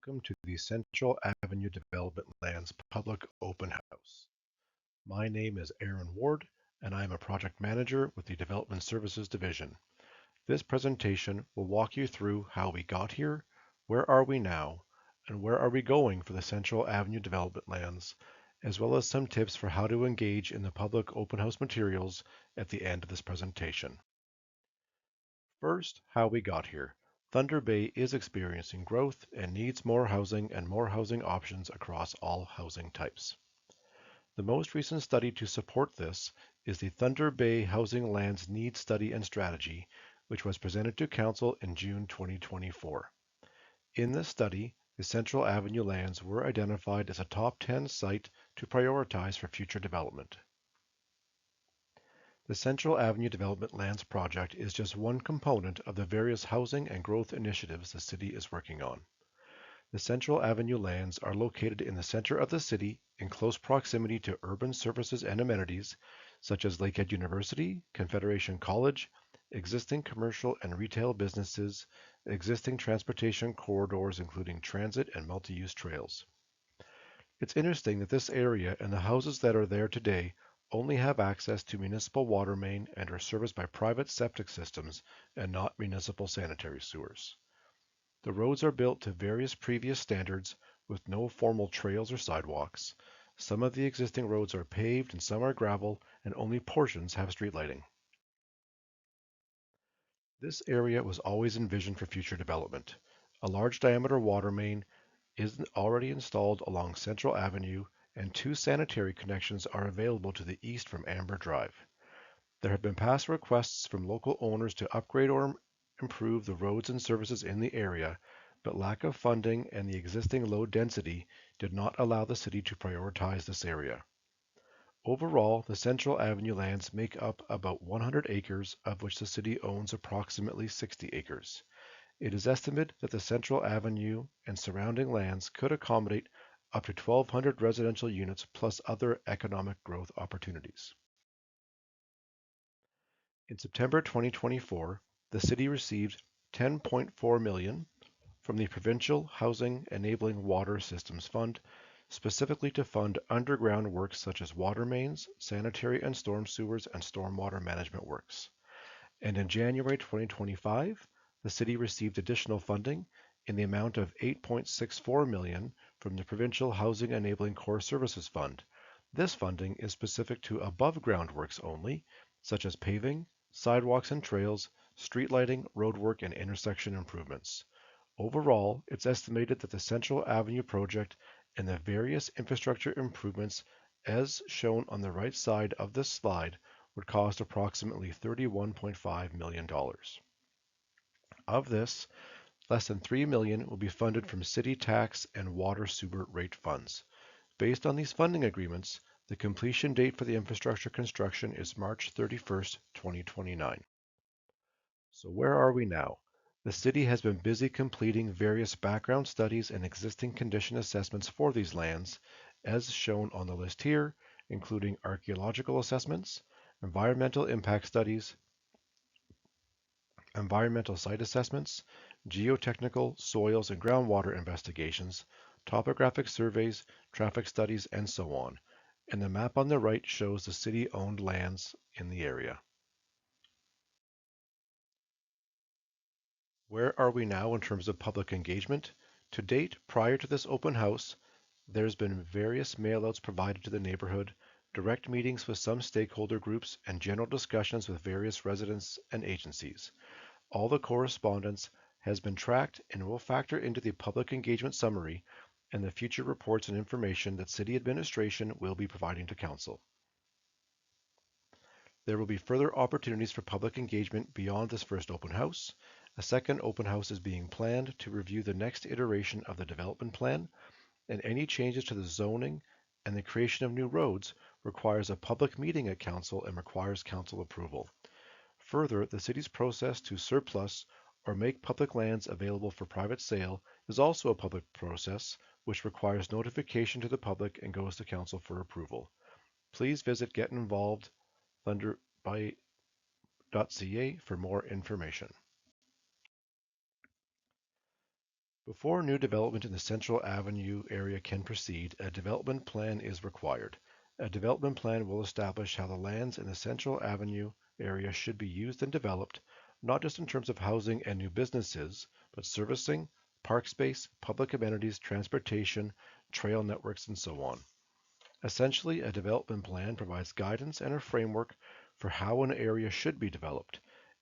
welcome to the Central Avenue Development Lands Public Open House. My name is Aaron Ward, and I am a project manager with the Development Services Division. This presentation will walk you through how we got here, where are we now, and where are we going for the Central Avenue Development Lands, as well as some tips for how to engage in the public open house materials at the end of this presentation. First, how we got here. Thunder Bay is experiencing growth and needs more housing and more housing options across all housing types. The most recent study to support this is the Thunder Bay Housing Lands Needs Study and Strategy, which was presented to Council in June 2024. In this study, the Central Avenue lands were identified as a top 10 site to prioritize for future development. The Central Avenue Development Lands project is just one component of the various housing and growth initiatives the city is working on. The Central Avenue lands are located in the center of the city in close proximity to urban services and amenities such as Lakehead University, Confederation College, existing commercial and retail businesses, existing transportation corridors including transit and multi-use trails. It's interesting that this area and the houses that are there today only have access to municipal water main and are serviced by private septic systems and not municipal sanitary sewers. The roads are built to various previous standards with no formal trails or sidewalks. Some of the existing roads are paved and some are gravel, and only portions have street lighting. This area was always envisioned for future development. A large diameter water main is already installed along Central Avenue, and two sanitary connections are available to the east from Amber Drive. There have been past requests from local owners to upgrade or improve the roads and services in the area, but lack of funding and the existing low density did not allow the city to prioritize this area. Overall, the Central Avenue lands make up about 100 acres, of which the city owns approximately 60 acres. It is estimated that the Central Avenue and surrounding lands could accommodate up to 1,200 residential units plus other economic growth opportunities. In September 2024, the city received $10.4 million from the Provincial Housing Enabling Water Systems Fund, specifically to fund underground works such as water mains, sanitary and storm sewers, and stormwater management works. And in January 2025, the city received additional funding in the amount of $8.64 million from the Provincial Housing Enabling Core Services Fund. This funding is specific to above ground works only, such as paving, sidewalks and trails, street lighting, roadwork, and intersection improvements. Overall, it's estimated that the Central Avenue project and the various infrastructure improvements as shown on the right side of this slide would cost approximately $31.5 million. Of this, less than $3 million will be funded from city tax and water sewer rate funds. Based on these funding agreements, the completion date for the infrastructure construction is March 31st, 2029. So where are we now? The city has been busy completing various background studies and existing condition assessments for these lands, as shown on the list here, including archaeological assessments, environmental impact studies, environmental site assessments, geotechnical, soils and groundwater investigations, topographic surveys, traffic studies, and so on. And the map on the right shows the city-owned lands in the area. Where are we now in terms of public engagement? To date, prior to this open house, there's been various mailouts provided to the neighborhood, direct meetings with some stakeholder groups, and general discussions with various residents and agencies. All the correspondence has been tracked and will factor into the public engagement summary and the future reports and information that city administration will be providing to council. There will be further opportunities for public engagement beyond this first open house. A second open house is being planned to review the next iteration of the development plan, and any changes to the zoning and the creation of new roads requires a public meeting at council and requires council approval. Further, the city's process to surplus or make public lands available for private sale is also a public process, which requires notification to the public and goes to council for approval. Please visit getinvolvedthunderbay.ca for more information. Before new development in the Central Avenue area can proceed, a development plan is required. A development plan will establish how the lands in the Central Avenue area should be used and developed, not just in terms of housing and new businesses, but servicing, park space, public amenities, transportation, trail networks, and so on. Essentially, a development plan provides guidance and a framework for how an area should be developed,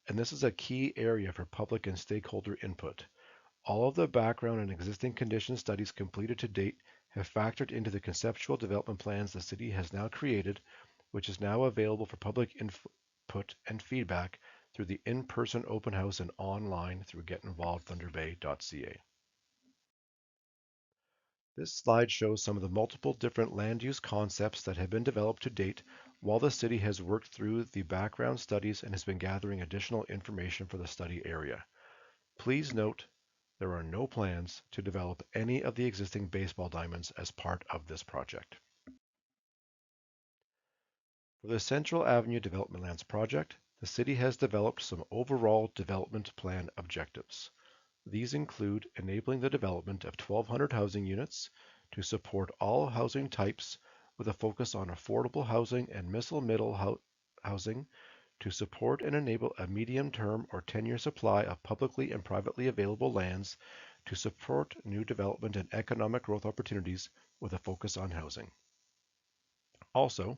and this is a key area for public and stakeholder input. All of the background and existing condition studies completed to date have factored into the conceptual development plans the city has now created, which is now available for public input and feedback through the in-person open house and online through getinvolvedthunderbay.ca. This slide shows some of the multiple different land use concepts that have been developed to date while the city has worked through the background studies and has been gathering additional information for the study area. Please note there are no plans to develop any of the existing baseball diamonds as part of this project. For the Central Avenue Development Lands project, the city has developed some overall development plan objectives. These include enabling the development of 1,200 housing units to support all housing types with a focus on affordable housing and middle housing to support and enable a medium-term or 10-year supply of publicly and privately available lands to support new development and economic growth opportunities with a focus on housing. Also,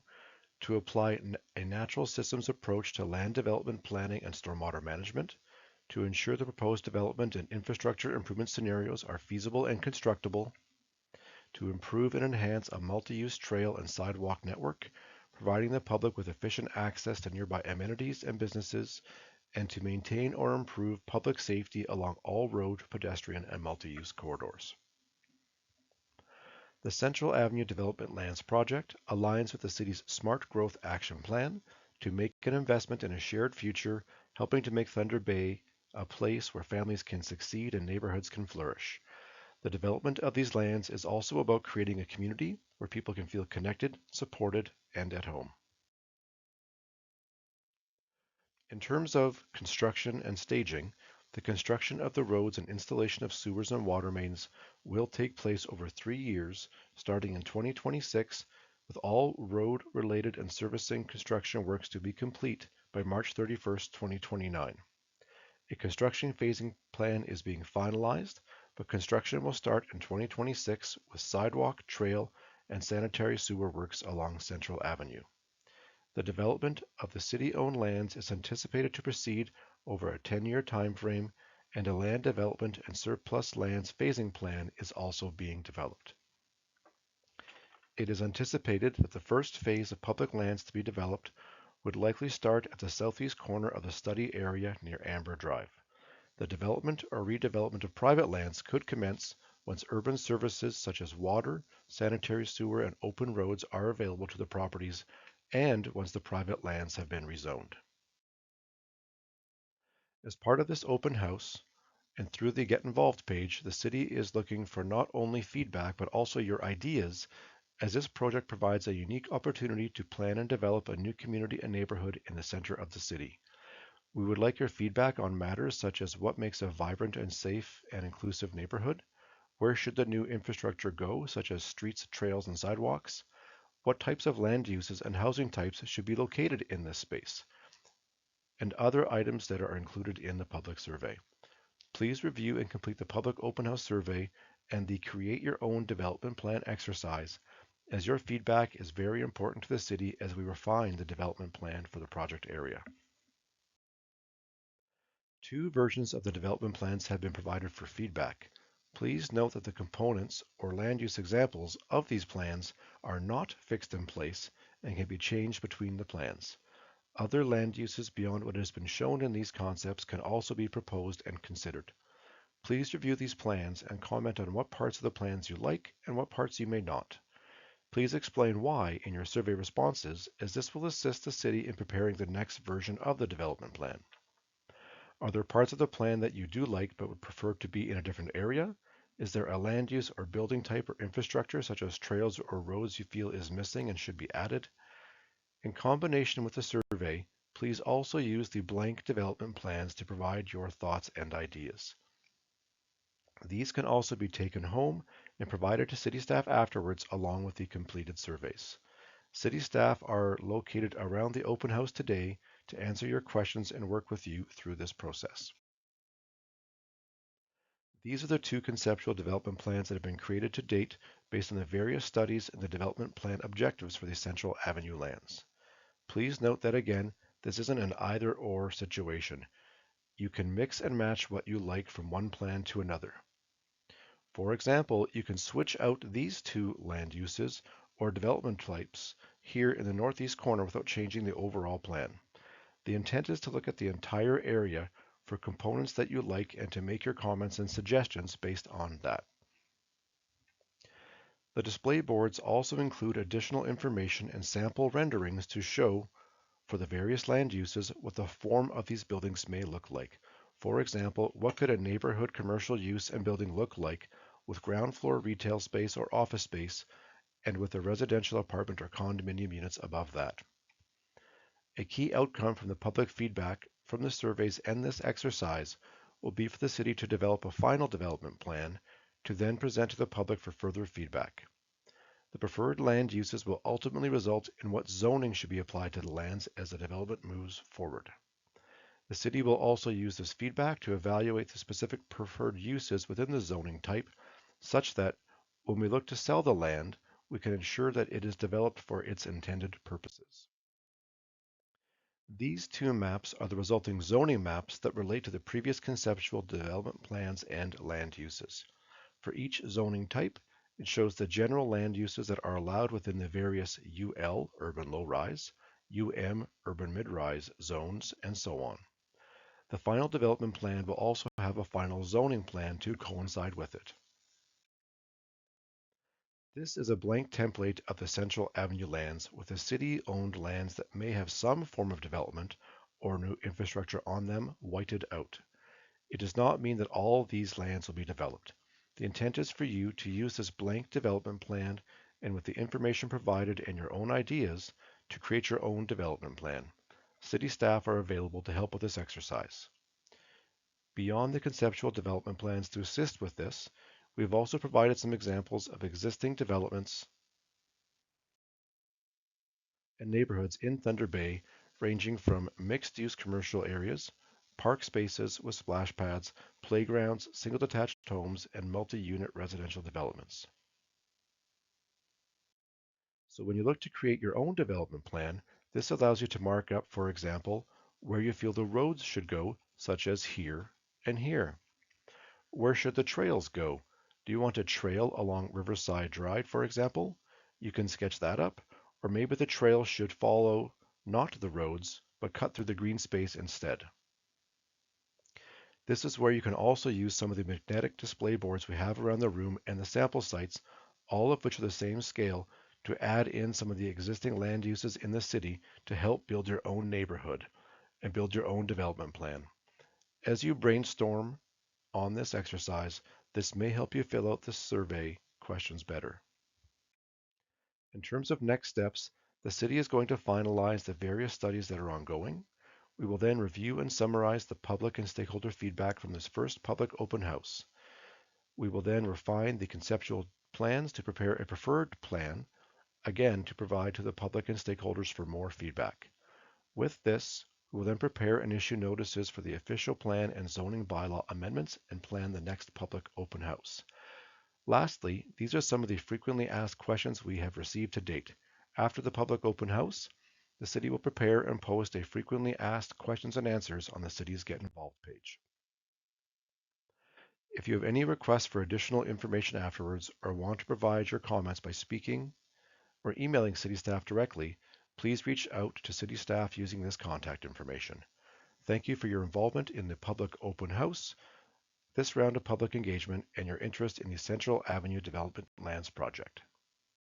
to apply a natural systems approach to land development planning and stormwater management, to ensure the proposed development and infrastructure improvement scenarios are feasible and constructible, to improve and enhance a multi-use trail and sidewalk network, providing the public with efficient access to nearby amenities and businesses, and to maintain or improve public safety along all road, pedestrian, and multi-use corridors. The Central Avenue Development Lands Project aligns with the city's Smart Growth Action Plan to make an investment in a shared future, helping to make Thunder Bay a place where families can succeed and neighborhoods can flourish. The development of these lands is also about creating a community where people can feel connected, supported, and at home. In terms of construction and staging, the construction of the roads and installation of sewers and water mains will take place over 3 years, starting in 2026, with all road-related and servicing construction works to be complete by March 31st, 2029. A construction phasing plan is being finalized, but construction will start in 2026 with sidewalk, trail, and sanitary sewer works along Central Avenue. The development of the city-owned lands is anticipated to proceed over a 10-year timeframe, and a land development and surplus lands phasing plan is also being developed. It is anticipated that the first phase of public lands to be developed would likely start at the southeast corner of the study area near Amber Drive. The development or redevelopment of private lands could commence once urban services such as water, sanitary sewer, and open roads are available to the properties and once the private lands have been rezoned. As part of this open house, and through the Get Involved page, the city is looking for not only feedback but also your ideas, as this project provides a unique opportunity to plan and develop a new community and neighborhood in the center of the city. We would like your feedback on matters such as what makes a vibrant and safe and inclusive neighborhood, where should the new infrastructure go, such as streets, trails, and sidewalks, what types of land uses and housing types should be located in this space, and other items that are included in the public survey. Please review and complete the public open house survey and the Create Your Own Development Plan exercise, as your feedback is very important to the city as we refine the development plan for the project area. Two versions of the development plans have been provided for feedback. Please note that the components or land use examples of these plans are not fixed in place and can be changed between the plans. Other land uses beyond what has been shown in these concepts can also be proposed and considered. Please review these plans and comment on what parts of the plans you like and what parts you may not. Please explain why in your survey responses, as this will assist the city in preparing the next version of the development plan. Are there parts of the plan that you do like but would prefer to be in a different area? Is there a land use or building type or infrastructure such as trails or roads you feel is missing and should be added? In combination with the survey, please also use the blank development plans to provide your thoughts and ideas. These can also be taken home and provided to city staff afterwards along with the completed surveys. City staff are located around the open house today to answer your questions and work with you through this process. These are the two conceptual development plans that have been created to date based on the various studies and the development plan objectives for the Central Avenue lands. Please note that again, this isn't an either-or situation. You can mix and match what you like from one plan to another. For example, you can switch out these two land uses or development types here in the northeast corner without changing the overall plan. The intent is to look at the entire area for components that you like and to make your comments and suggestions based on that. The display boards also include additional information and sample renderings to show, for the various land uses, what the form of these buildings may look like. For example, what could a neighborhood commercial use and building look like with ground floor retail space or office space and with a residential apartment or condominium units above that. A key outcome from the public feedback from the surveys and this exercise will be for the city to develop a final development plan to then present to the public for further feedback. The preferred land uses will ultimately result in what zoning should be applied to the lands as the development moves forward. The city will also use this feedback to evaluate the specific preferred uses within the zoning type, such that when we look to sell the land, we can ensure that it is developed for its intended purposes. These two maps are the resulting zoning maps that relate to the previous conceptual development plans and land uses. For each zoning type, it shows the general land uses that are allowed within the various UL, urban low-rise, urban mid-rise zones, and so on. The final development plan will also have a final zoning plan to coincide with it. This is a blank template of the Central Avenue lands with the city-owned lands that may have some form of development or new infrastructure on them whited out. It does not mean that all these lands will be developed. The intent is for you to use this blank development plan and with the information provided and your own ideas to create your own development plan. City staff are available to help with this exercise. Beyond the conceptual development plans to assist with this, we have also provided some examples of existing developments and neighborhoods in Thunder Bay, ranging from mixed-use commercial areas, park spaces with splash pads, playgrounds, single detached homes, and multi-unit residential developments. So when you look to create your own development plan, this allows you to mark up, for example, where you feel the roads should go, such as here and here. Where should the trails go? Do you want a trail along Riverside Drive, for example? You can sketch that up. Or maybe the trail should follow not the roads, but cut through the green space instead. This is where you can also use some of the magnetic display boards we have around the room and the sample sites, all of which are the same scale, to add in some of the existing land uses in the city to help build your own neighborhood and build your own development plan. As you brainstorm on this exercise, this may help you fill out the survey questions better. In terms of next steps, the city is going to finalize the various studies that are ongoing. We will then review and summarize the public and stakeholder feedback from this first public open house. We will then refine the conceptual plans to prepare a preferred plan, again to provide to the public and stakeholders for more feedback. With this, we will then prepare and issue notices for the official plan and zoning bylaw amendments and plan the next public open house. Lastly, these are some of the frequently asked questions we have received to date. After the public open house, the city will prepare and post a frequently asked questions and answers on the city's Get Involved page. If you have any requests for additional information afterwards or want to provide your comments by speaking or emailing city staff directly, please reach out to city staff using this contact information. Thank you for your involvement in the public open house, this round of public engagement, and your interest in the Central Avenue Development Lands Project.